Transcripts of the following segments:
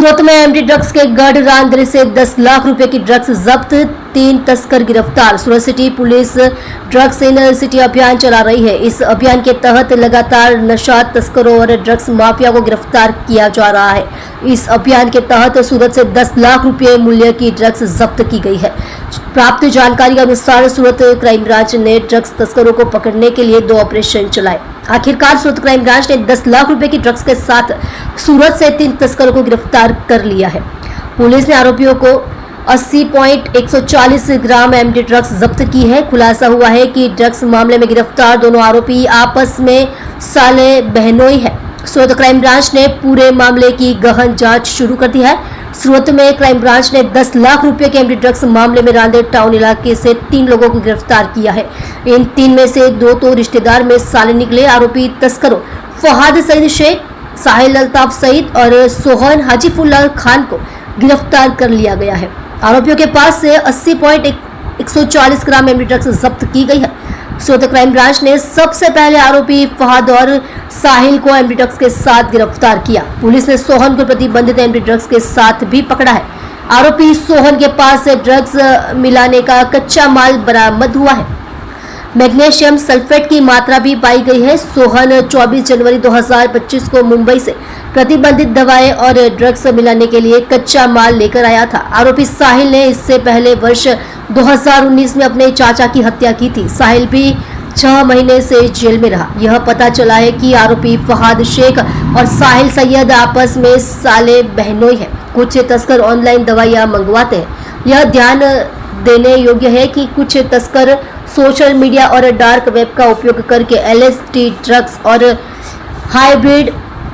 सूरत में MD drugs के गढ़ रांधे से 10 लाख रुपए की ड्रग्स जब्त, 3 तस्कर गिरफ्तार। Surat city police drugs in city अभियान चला रही है। इस अभियान के तहत लगातार नशा तस्करों और ड्रग्स माफिया को गिरफ्तार किया जा रहा है। इस अभियान के तहत सूरत से 10 लाख रुपए मूल्य की ड्रग्स जब्त की गई है। प्राप्त जानकारी के अनुसार सूरत क्राइम ब्रांच ने ड्रग्स तस्करों को पकड़ने के लिए 2 ऑपरेशन चलाए। आखिरकार सूरत क्राइम ब्रांच ने 10 लाख रुपए की ड्रग्स के साथ सूरत से 3 तस्करों को गिरफ्तार कर लिया है। पुलिस ने आरोपियों को 80.140 ग्राम एमडी ड्रग्स जब्त की है। खुलासा हुआ है कि ड्रग्स मामले में गिरफ्तार दोनों आरोपी आपस में साले बहनोई है। सूरत क्राइम ब्रांच ने पूरे मामले की गहन जांच शुरू कर दी है। सूरत में क्राइम ब्रांच ने 10 लाख रुपए के एमडी ड्रग्स मामले में रांदेर टाउन इलाके से 3 लोगों को गिरफ्तार किया है। इन 3 में से 2 तो रिश्तेदार में साले निकले। आरोपी तस्करों फहाद सईद शेख, साहिल अल्ताफ सईद और सोहन हाजीफुल्लाह खान को गिरफ्तार कर लिया गया है। आरोपियों के पास से 80.140 ग्राम एमडी ड्रग्स जब्त की गई है। सूरत क्राइम ब्रांच ने सबसे पहले आरोपी फहाद और साहिल को एमडी ड्रग्स के साथ गिरफ्तार किया। पुलिस ने सोहन को प्रतिबंधित एमडी ड्रग्स के साथ भी पकड़ा है। आरोपी सोहन के पास से ड्रग्स मिलाने का कच्चा माल बरामद हुआ है। मैग्नीशियम सल्फेट की मात्रा भी पाई गई है। सोहन 24 जनवरी 2025 को मुंबई से प्रतिबंधित दवाएं और ड्रग्स मिलाने के लिए कच्चा माल लेकर आया था। आरोपी साहिल ने इससे पहले वर्ष 2019 में अपने चाचा की हत्या की थी। साहिल भी 6 महीने से जेल में रहा। यह पता चला है कि आरोपी फहाद शेख और साहिल सैयद आपस में साले बहनोई है। कुछ तस्कर ऑनलाइन दवाइयां मंगवाते हैं। यह ध्यान देने योग्य है कि कुछ तस्कर सोशल मीडिया और डार्क वेब का उपयोग करके एलएसडी ड्रग्स और हाइब्रिड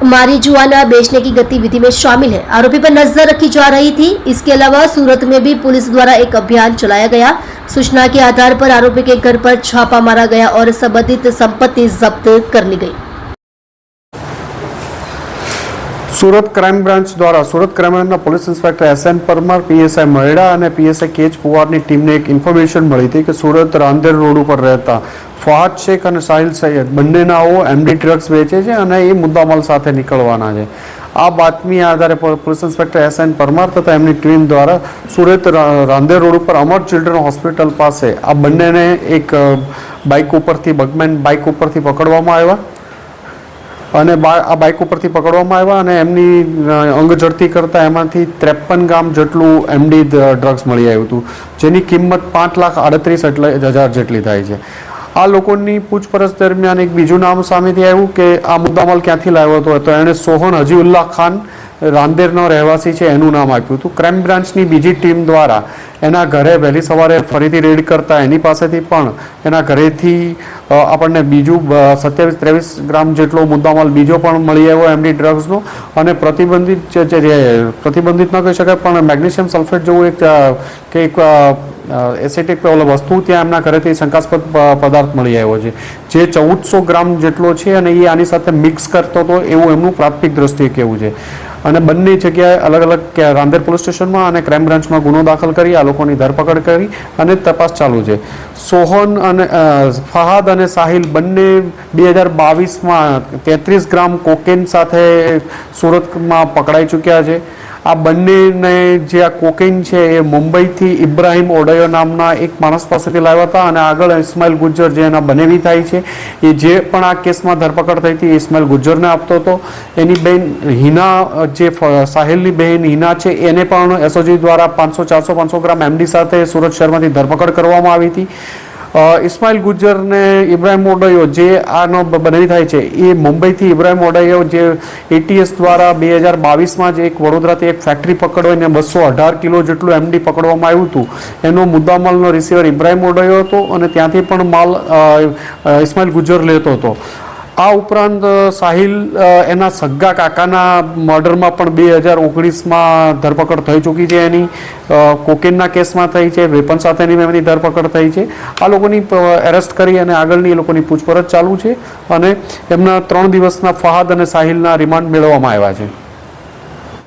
मारिजुआना बेचने की गतिविधि में शामिल है। आरोपी पर नजर रखी जा रही थी। इसके अलावा सूरत में भी पुलिस द्वारा एक अभियान चलाया गया। सूचना के आधार पर आरोपी के घर पर छापा मारा गया और संबंधित संपत्ति जब्त कर ली गई। सूरत क्राइम ब्रांच द्वारा सूरत क्राइम ब्रांचના police inspector SN Parmar, PSI Maheda અને પીએસઆઈ કેચ પુવારની ટીમને એક ઇન્ફોર્મેશન મળી હતી કે સુરત રાંદેર રોડ ઉપર રહેતા ફહાદ શેખ અને સાહિલ સૈયદ બંનેનાઓ એમડી ડ્રગ્સ વેચે છે અને એ મુદ્દામાલ સાથે નીકળવાના છે। આ બાતમી આધારે પોલીસ ઇન્સ્પેક્ટર એસએન પરમાર તથા એમની ટીમ દ્વારા સુરત રાંદેર રોડ ઉપર અમર ચિલ્ડ્રન હોસ્પિટલ પાસે આ બંનેને એક બાઇક ઉપરથી બગમેન બાઇક ઉપરથી પકડવામાં આવ્યા અને આ બાઇક ઉપરથી પકડવામાં આવ્યા અને એમની અંગઝડતી કરતાં એમાંથી 53 ગ્રામ જેટલું એમડી ડ્રગ્સ મળી આવ્યું હતું, જેની કિંમત 5,38,000 જેટલી થાય છે। આ લોકોની પૂછપરછ દરમિયાન એક બીજું નામ સામેથી આવ્યું કે આ મુદ્દામાલ ક્યાંથી લાવ્યો હતો, તો એણે સોહન હજીઉલ્લાહ ખાન રાંદેરનો રહેવાસી છે એનું નામ આપ્યું હતું। ક્રાઇમ બ્રાન્ચની બીજી ટીમ દ્વારા એના ઘરે વહેલી સવારે ફરીથી રેડ કરતા એની પાસેથી પણ એના ઘરેથી આપણને બીજું 27-23 ગ્રામ જેટલો મુદ્દામાલ બીજો પણ મળી આવ્યો એમડી ડ્રગ્સનો અને પ્રતિબંધિત પ્રતિબંધિત ન કહી શકાય પણ મેગ્નેશિયમ સલ્ફેટ જેવું એક એસિટિક વસ્તુ ત્યાં એમના ઘરેથી શંકાસ્પદ પદાર્થ મળી આવ્યો છે, જે 1400 ગ્રામ જેટલો છે અને એ આની સાથે મિક્સ કરતો હતો એવું એમનું પ્રાથમિક દ્રષ્ટિએ કહેવું છે। અને બંને જગ્યાએ અલગ અલગ રાંદેર પોલીસ સ્ટેશનમાં અને ક્રાઇમ બ્રાન્ચમાં ગુનો દાખલ કરી આ લોકોની ધરપકડ કરી અને તપાસ ચાલુ છે। સોહન અને ફહાદ અને સાહિલ બંને 2022માં 33 ગ્રામ કોકેન સાથે સુરતમાં પકડાઈ ચૂક્યા છે। આ બંનેને જે આ કોકેન છે એ મુંબઈથી ઇબ્રાહિમ ઓડયો નામના એક માણસ પાસેથી લાવ્યા હતા અને આગળ ઇસ્માઇલ ગુજ્જર જે એના બનેવી થાય છે એ જે પણ આ કેસમાં ધરપકડ થઈ હતી ઇસ્માઇલ ગુજ્જરને આપતો હતો। એની બહેન હિના જે સાહિલની બહેન હિના છે એને પણ એસઓજી દ્વારા 500-400-500 ગ્રામ એમડી સાથે સુરત શહેરમાંથી ધરપકડ કરવામાં આવી હતી। ઇસ્માઇલ ગુજ્જર ને ઇબ્રાહિમ ઓડયો જે આનો બનેવી થાય છે એ મુંબઈથી ઇબ્રાહિમ ઓડયો જે એટીએસ દ્વારા 2022માં જ એક વડોદરાથી એક ફેક્ટરી પકડવાઈને 218 કિલો જેટલું એમડી પકડવામાં આવ્યું હતું। એનો મુદ્દામાલનો રિસીવર ઇબ્રાહિમ ઓડયો હતો અને ત્યાંથી પણ માલ ઇસ્માઇલ ગુજ્જર લેતો હતો। આ ઉપરાંત સાહિલ એના સગ્ગા કાકાના મર્ડરમાં પણ 2019માં ધરપકડ થઈ ચૂકી છે। એની કોકેનના કેસમાં થઈ છે, વેપન સાથેની એમની ધરપકડ થઈ છે। આ લોકોની એરેસ્ટ કરી અને આગળની એ લોકોની પૂછપરછ ચાલુ છે અને એમના 3 દિવસના ફહાદ અને સાહિલના રિમાન્ડ મેળવવામાં આવ્યા છે।